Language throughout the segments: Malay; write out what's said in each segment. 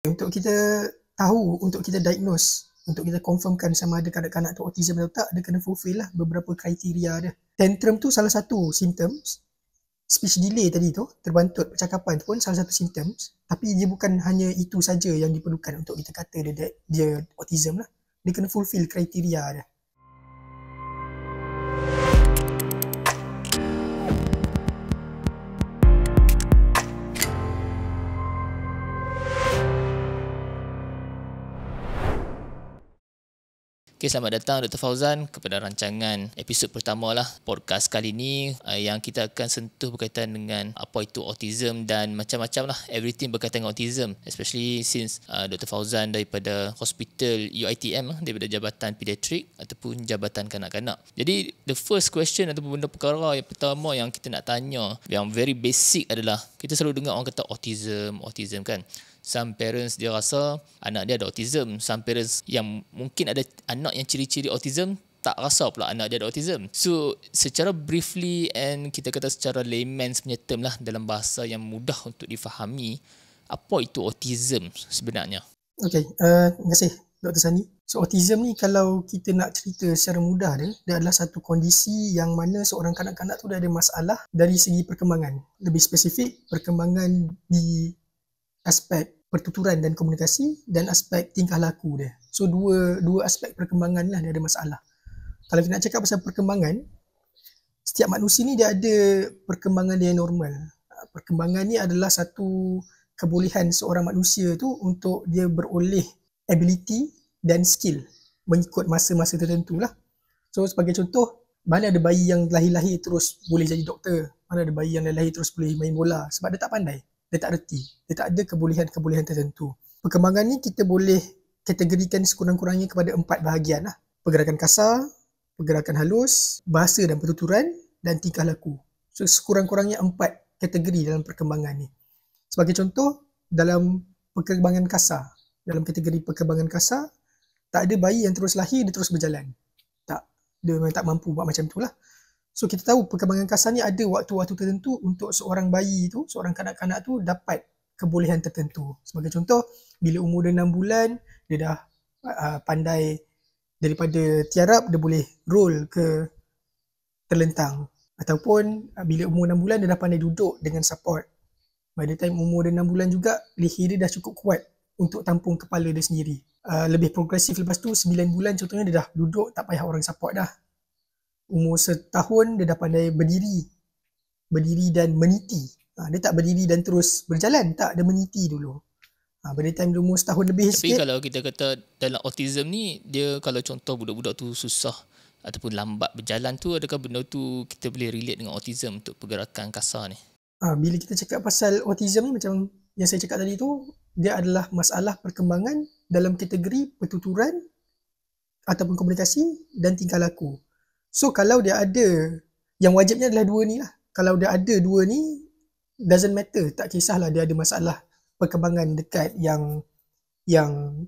Untuk kita tahu, untuk kita diagnose, untuk kita confirmkan sama ada kanak-kanak tu autism atau tak, dia kena fulfill lah beberapa kriteria dia. Tantrum tu salah satu symptoms. Speech delay tadi tu, terbantut percakapan tu pun salah satu symptoms. Tapi dia bukan hanya itu saja yang diperlukan untuk kita kata dia autism lah. Dia kena fulfill kriteria dia. Okay, selamat datang Dr. Fauzan kepada rancangan episod pertama lah podcast kali ni yang kita akan sentuh berkaitan dengan apa itu autism dan macam-macam lah, everything berkaitan dengan autism, especially since Dr. Fauzan daripada hospital UiTM, daripada Jabatan Pediatrik ataupun Jabatan Kanak-Kanak. Jadi the first question ataupun benda perkara yang pertama yang kita nak tanya yang very basic adalah, kita selalu dengar orang kata autism kan. Some parents dia rasa anak dia ada autism. Some parents yang mungkin ada anak yang ciri-ciri autism tak rasa pula anak dia ada autism. So secara briefly and kita kata secara layman's punya term lah, dalam bahasa yang mudah untuk difahami, apa itu autism sebenarnya? Okay, terima kasih Dr. Sani. So autism ni kalau kita nak cerita secara mudah dia adalah satu kondisi yang mana seorang kanak-kanak tu dia ada masalah dari segi perkembangan. Lebih spesifik, perkembangan di aspek pertuturan dan komunikasi dan aspek tingkah laku dia. So dua aspek perkembangan lah dia ada masalah. Kalau kita nak cakap pasal perkembangan, setiap manusia ni dia ada perkembangan dia yang normal. Perkembangan ni adalah satu kebolehan seorang manusia tu untuk dia beroleh ability dan skill mengikut masa-masa tertentu lah. So sebagai contoh, mana ada bayi yang lahir-lahir terus boleh jadi doktor, mana ada bayi yang lahir terus boleh main bola, sebab dia tak pandai. Dia tak reti. Dia tak ada kebolehan-kebolehan tertentu. Perkembangan ni kita boleh kategorikan sekurang-kurangnya kepada 4 bahagian lah. Pergerakan kasar, pergerakan halus, bahasa dan pertuturan, dan tingkah laku. So sekurang-kurangnya 4 kategori dalam perkembangan ni. Sebagai contoh, dalam perkembangan kasar, dalam kategori perkembangan kasar, tak ada bayi yang terus lahir dia terus berjalan. Tak. Dia memang tak mampu buat macam tu lah. So kita tahu perkembangan kasar ni ada waktu-waktu tertentu untuk seorang bayi tu, seorang kanak-kanak tu dapat kebolehan tertentu. Sebagai contoh, bila umur dia 6 bulan, dia dah pandai daripada tiarap, dia boleh roll ke terlentang. Ataupun bila umur 6 bulan, dia dah pandai duduk dengan support. By the time umur dia 6 bulan juga, leher dia dah cukup kuat untuk tampung kepala dia sendiri. Lebih progresif lepas tu, 9 bulan contohnya dia dah duduk, tak payah orang support dah. Umur setahun dia dah pandai berdiri dan meniti. Dia tak berdiri dan terus berjalan, tak, dia meniti dulu. Pada time dia umur setahun lebih Tapi sikit. Kalau kita kata dalam autism ni, dia kalau contoh budak-budak tu susah ataupun lambat berjalan tu, adakah benda tu kita boleh relate dengan autism untuk pergerakan kasar ni? Bila kita cakap pasal autism ni, macam yang saya cakap tadi tu, dia adalah masalah perkembangan dalam kategori pertuturan ataupun komunikasi dan tingkah laku. So kalau dia ada, yang wajibnya adalah 2 ni lah. Kalau dia ada 2 ni, doesn't matter, tak kisahlah dia ada masalah perkembangan dekat yang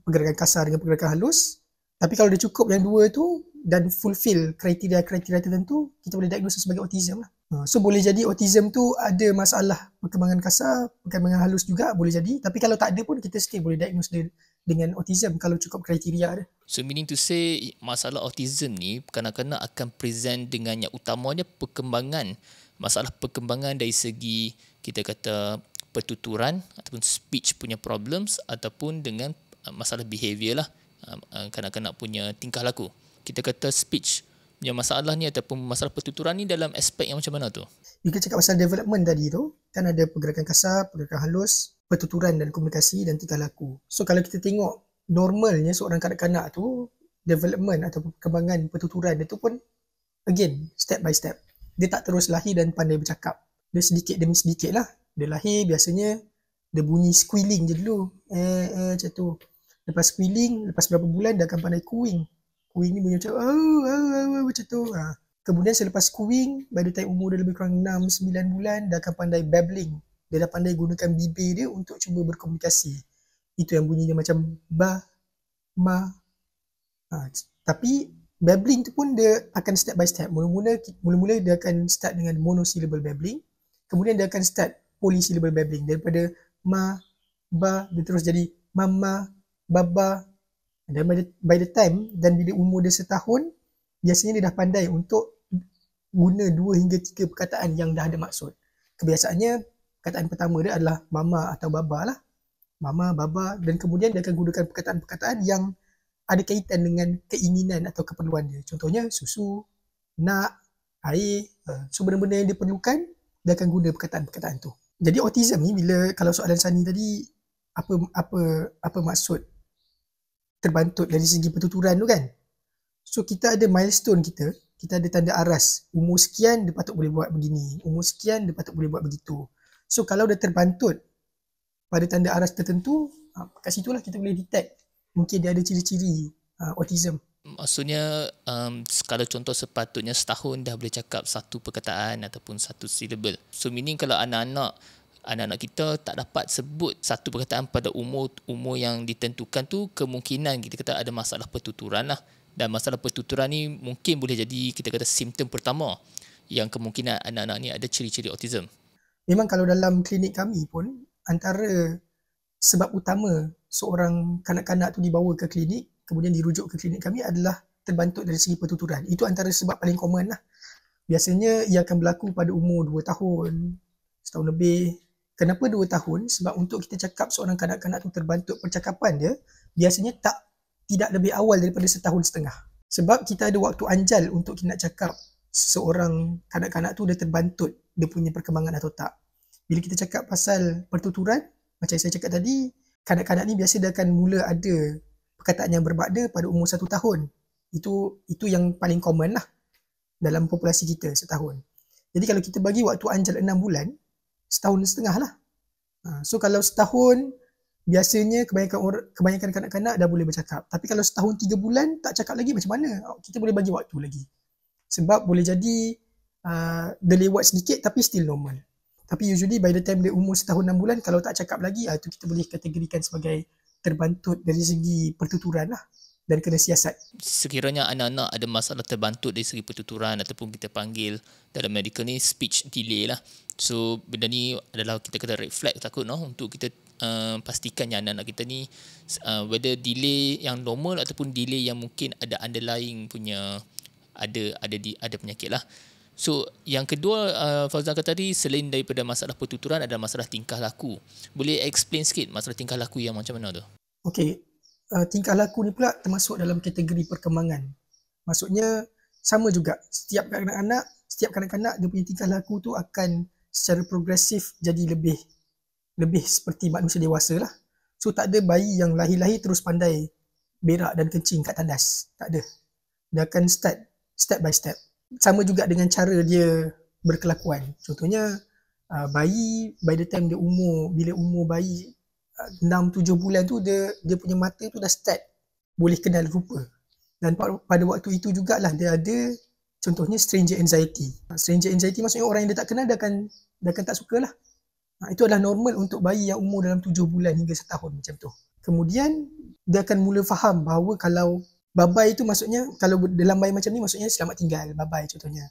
pergerakan kasar dengan pergerakan halus. Tapi kalau dia cukup yang 2 tu dan fulfill kriteria-kriteria tertentu, kita boleh diagnosis sebagai autism lah. So boleh jadi autism tu ada masalah perkembangan kasar, perkembangan halus juga boleh jadi. Tapi kalau tak ada pun kita still boleh diagnose dia dengan autism kalau cukup kriteria dia. So meaning to say, masalah autism ni kanak-kanak akan present dengan yang utamanya perkembangan, masalah perkembangan dari segi kita kata pertuturan ataupun speech punya problems, ataupun dengan masalah behavior lah, kanak-kanak punya tingkah laku. Kita kata speech punya masalah ni ataupun masalah pertuturan ni dalam aspek yang macam mana tu? Kita cakap pasal development tadi tu, kan ada pergerakan kasar, pergerakan halus, pertuturan dan komunikasi dan tingkah laku. So kalau kita tengok normalnya seorang kanak-kanak tu, development atau perkembangan pertuturan dia tu pun again step by step. Dia tak terus lahir dan pandai bercakap. Dia sedikit demi sedikit lah. Dia lahir biasanya dia bunyi squealing je dulu. Macam tu. Lepas squealing, lepas berapa bulan dia akan pandai cooing. Cooing ni bunyi macam macam tu. Kemudian selepas cooing, by the time umur dia lebih kurang 6-9 bulan, dia akan pandai babbling. Dia dah pandai gunakan bibir dia untuk cuba berkomunikasi. Itu yang bunyinya macam ba, ma. Tapi babbling tu pun dia akan step by step. Mula-mula dia akan start dengan monosyllable babbling. Kemudian dia akan start polysyllable babbling. Daripada ma, ba, dia terus jadi mama, baba. Dan by the time dan bila umur dia setahun, biasanya dia dah pandai untuk guna 2 hingga 3 perkataan yang dah ada maksud. Kebiasaannya perkataan pertama dia adalah mama atau baba lah. Mama, baba, dan kemudian dia akan gunakan perkataan-perkataan yang ada kaitan dengan keinginan atau keperluan dia. Contohnya susu, nak, air. So benda-benda yang dia perlukan, dia akan guna perkataan-perkataan tu. Jadi autism ni, bila kalau soalan Sani tadi apa maksud terbantut dari segi pertuturan tu kan. So kita ada milestone kita ada tanda aras. Umur sekian dia patut boleh buat begini, umur sekian dia patut boleh buat begitu. So kalau dia terbantut pada tanda aras tertentu, kat situlah kita boleh detect mungkin dia ada ciri-ciri autism. Maksudnya kalau contoh sepatutnya setahun dah boleh cakap satu perkataan ataupun satu syllable. So meaning kalau anak-anak kita tak dapat sebut satu perkataan pada umur yang ditentukan tu, kemungkinan kita kata ada masalah pertuturan lah. Dan masalah pertuturan ni mungkin boleh jadi kita kata simptom pertama yang kemungkinan anak-anak ni ada ciri-ciri autism. Memang kalau dalam klinik kami pun, antara sebab utama seorang kanak-kanak tu dibawa ke klinik, kemudian dirujuk ke klinik kami adalah terbantut dari segi pertuturan. Itu antara sebab paling common lah. Biasanya ia akan berlaku pada umur 2 tahun, setahun lebih. Kenapa 2 tahun? Sebab untuk kita cakap seorang kanak-kanak tu terbantut percakapan dia, biasanya tidak lebih awal daripada setahun setengah. Sebab kita ada waktu anjal untuk kita nak cakap seorang kanak-kanak tu dia terbantut, dia punya perkembangan atau tak. Bila kita cakap pasal pertuturan, macam saya cakap tadi, kanak-kanak ni biasa dia akan mula ada perkataan yang berbakda pada umur 1 tahun. Itu yang paling common lah dalam populasi kita setahun. Jadi kalau kita bagi waktu anjal 6 bulan, setahun setengah lah. So kalau setahun, biasanya kebanyakan kanak-kanak dah boleh bercakap. Tapi kalau setahun 3 bulan tak cakap lagi, macam mana? Kita boleh bagi waktu lagi. Sebab boleh jadi dia lewat sedikit tapi still normal. Tapi usually by the time dia umur setahun 6 bulan, kalau tak cakap lagi, itu kita boleh kategorikan sebagai terbantut dari segi pertuturan lah. Dan kena siasat. Sekiranya anak-anak ada masalah terbantut dari segi pertuturan ataupun kita panggil dalam medical ni speech delay lah. So benda ni adalah kita kata red flag takut untuk kita pastikan yang anak-anak kita ni whether delay yang normal ataupun delay yang mungkin ada underlying punya ada penyakit lah. So yang kedua Fauzan kata tadi, selain daripada masalah pertuturan ada masalah tingkah laku. Boleh explain sikit masalah tingkah laku yang macam mana tu? Okey. Tingkah laku ni pula termasuk dalam kategori perkembangan. Maksudnya sama juga, setiap kanak-kanak dia punya tingkah laku tu akan secara progresif jadi lebih seperti manusia dewasa lah. So tak ada bayi yang lahir-lahir terus pandai berak dan kencing kat tandas. Tak ada. Dia akan step by step. Sama juga dengan cara dia berkelakuan. Contohnya bayi by the time bila umur bayi 6-7 bulan tu dia punya mata tu dah start boleh kenal rupa. Dan pada waktu itu jugalah dia ada contohnya stranger anxiety. Stranger anxiety maksudnya orang yang dia tak kenal dia akan tak suka lah. Itu adalah normal untuk bayi yang umur dalam 7 bulan hingga setahun macam tu. Kemudian dia akan mula faham bahawa kalau bye-bye itu maksudnya, kalau dalam bayi macam ni maksudnya selamat tinggal, bye-bye contohnya.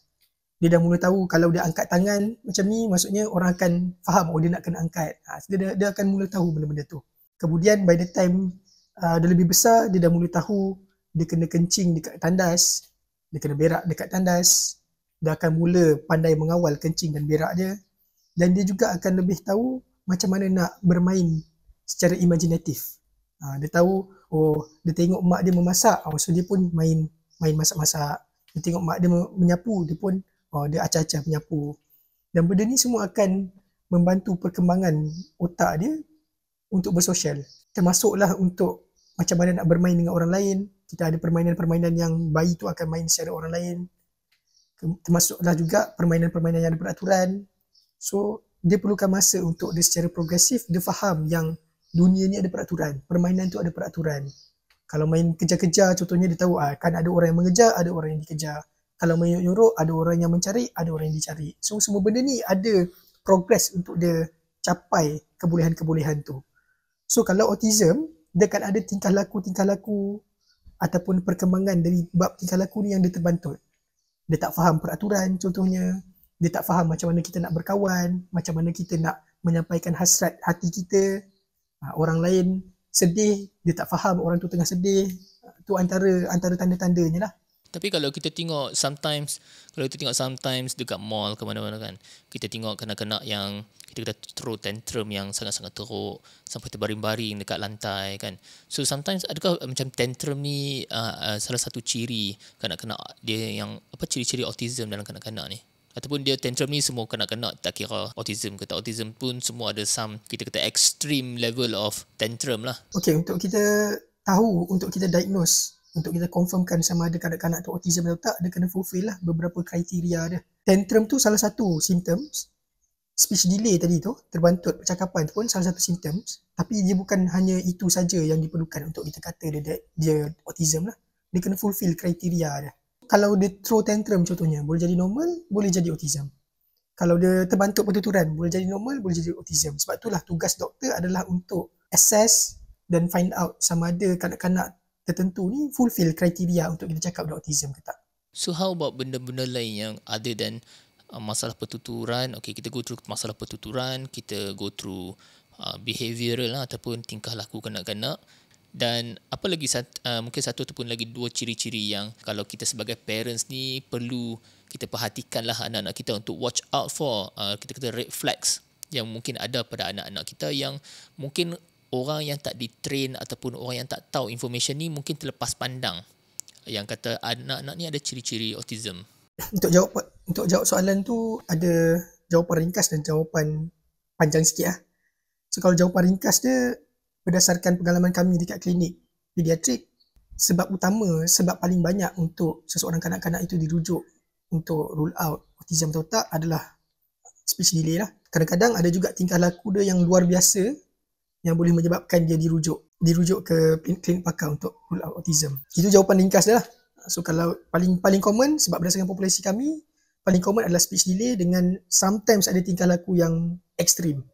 Dia dah mula tahu kalau dia angkat tangan macam ni, maksudnya orang akan faham dia nak kena angkat. Dia akan mula tahu benda-benda tu. Kemudian by the time dia lebih besar, dia dah mula tahu dia kena kencing dekat tandas, dia kena berak dekat tandas, dia akan mula pandai mengawal kencing dan berak dia. Dan dia juga akan lebih tahu macam mana nak bermain secara imaginatif. Dia tahu, dia tengok mak dia memasak, so dia pun main masak-masak. Dia tengok mak dia menyapu, dia pun dia acah-acah menyapu. Dan benda ni semua akan membantu perkembangan otak dia untuk bersosial. Termasuklah untuk macam mana nak bermain dengan orang lain. Kita ada permainan-permainan yang bayi tu akan main secara orang lain. Termasuklah juga permainan-permainan yang ada peraturan. So, dia perlukan masa untuk dia secara progresif, dia faham yang dunia ni ada peraturan. Permainan tu ada peraturan. Kalau main kejar-kejar, contohnya dia tahu kan ada orang yang mengejar, ada orang yang dikejar. Kalau main yorok, ada orang yang mencari, ada orang yang dicari. So, semua benda ni ada progress untuk dia capai kebolehan-kebolehan tu. So, kalau autism, dia akan ada tingkah laku ataupun perkembangan dari bab tingkah laku ni yang dia terbantut. Dia tak faham peraturan contohnya. Dia tak faham macam mana kita nak berkawan, macam mana kita nak menyampaikan hasrat hati kita. Orang lain sedih, dia tak faham orang tu tengah sedih. Tu antara tanda-tandanya lah. Tapi kalau kita tengok sometimes dekat mall ke mana-mana kan, kita tengok kanak-kanak yang kita kata throw tantrum yang sangat-sangat teruk sampai terbaring-baring dekat lantai kan. So sometimes adakah macam tantrum ni salah satu ciri kanak-kanak dia yang ciri-ciri autism dalam kanak-kanak ni? Ataupun dia tantrum ni semua kanak-kanak tak kira autism ke tak autism pun semua ada some kita kata extreme level of tantrum lah. Okay, untuk kita tahu, untuk kita diagnose, untuk kita confirmkan sama ada kanak-kanak tu autism atau tak, dia kena fulfill lah beberapa kriteria dia. Tantrum tu salah satu symptoms. Speech delay tadi tu, terbantut percakapan tu pun salah satu symptoms. Tapi dia bukan hanya itu saja yang diperlukan untuk kita kata dia autism lah. Dia kena fulfill kriteria dia. Kalau dia throw tantrum contohnya, boleh jadi normal, boleh jadi autism. Kalau dia terbantuk pertuturan, boleh jadi normal, boleh jadi autism. Sebab itulah tugas doktor adalah untuk assess dan find out sama ada kanak-kanak tertentu ni fulfill kriteria untuk kita cakap dia autism ke tak. So how about benda-benda lain yang other than masalah pertuturan? Okay, kita go through masalah pertuturan, kita go through behavioral lah, ataupun tingkah laku kanak-kanak. Dan apa lagi mungkin satu ataupun lagi dua ciri-ciri yang kalau kita sebagai parents ni perlu kita perhatikan lah anak-anak kita untuk watch out for, kita kata red flags yang mungkin ada pada anak-anak kita yang mungkin orang yang tak di-train ataupun orang yang tak tahu information ni mungkin terlepas pandang yang kata anak-anak ni ada ciri-ciri autism. Untuk jawab soalan tu ada jawapan ringkas dan jawapan panjang sikit lah. So kalau jawapan ringkas dia berdasarkan pengalaman kami dekat klinik pediatrik, sebab paling banyak untuk seseorang kanak-kanak itu dirujuk untuk rule out autism atau tak adalah speech delay lah. Kadang-kadang ada juga tingkah laku dia yang luar biasa yang boleh menyebabkan dia dirujuk ke klinik pakar untuk rule out autism. Itu jawapan ringkas dia lah. So kalau paling common, sebab berdasarkan populasi kami, paling common adalah speech delay dengan sometimes ada tingkah laku yang ekstrim.